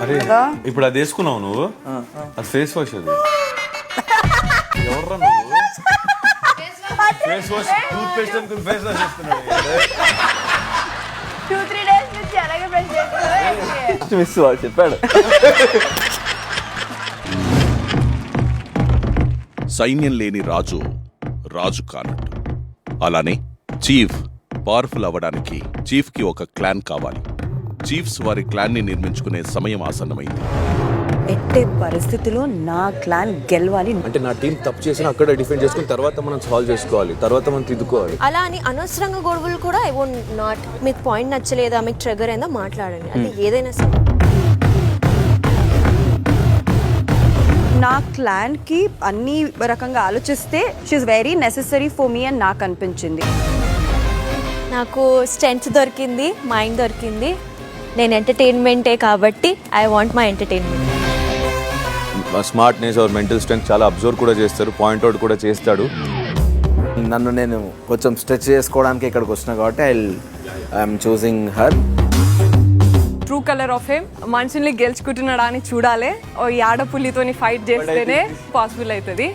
అరే ఇప్పుడు అది వేసుకున్నావు నువ్వు, అది ఫేస్ వాష్. అది ఎవర్రా నువ్వు? ఫేస్ వాష్, టూత్ పేస్ట్ అనుకుని ఫేస్ వాష్ చేస్తున్నాడు. 2-3 days నుంచి అలాగే బ్రష్ చేస్తున్నాడు. మిస్ వాళ్ళు చెప్పాడు. సైన్యం లేని రాజు రాజు కానట్టు. అలానే చీఫ్ పవర్ఫుల్ అవ్వడానికి చీఫ్ కి ఒక క్లాన్ కావాలి. చీఫ్స్ వారి క్లాన్ ని నిర్మించుకునే సమయం ఆసన్నమైంది. ఎట్టే పరిస్థితిలో నా క్లాన్ గెలవాలి. అంటే నా టీం తప్పు చేసిన అక్కడ డిఫెండ్ చేసుకుని తర్వాత మనం సాల్వ్ చేసుకోవాలి, తర్వాత మనం తిద్దుకోవాలి. అలా అని అనవసరంగా గొడవలు కూడా ఐ వోంట్ నాట్. మీకు పాయింట్ నచ్చలేదా, మీకు ట్రిగర్ అయిందా, మాట్లాడండి. అది ఏదైనా సరే. నా క్లాన్ కి అన్ని రకంగా ఆలోచిస్తే she's very necessary for me అని నాకు అనిపించింది. నాకు స్ట్రెంగ్త్ దొరికింది, మైండ్ దొరికింది. నేను ఎంటర్టైన్మెంటే కాబట్టి I want my entertainment. Smartness or mental strength చాలా అబ్జర్వ్ కూడా చేస్తారు, పాయింట్ అవుట్ కూడా చేస్తాడు. నన్ను నేను కొంచెం స్ట్రెచ్ చేసుకోవడానికి ఇక్కడికి వచ్చినా కాబట్టి I'm choosing her. True colour of him మనుషుల్ని గెలుచుకుంటున్నాడా అని చూడాలి. ఈ ఆడపుల్లితోని ఫైట్ చేస్తేనే పాసిబుల్ అవుతుంది.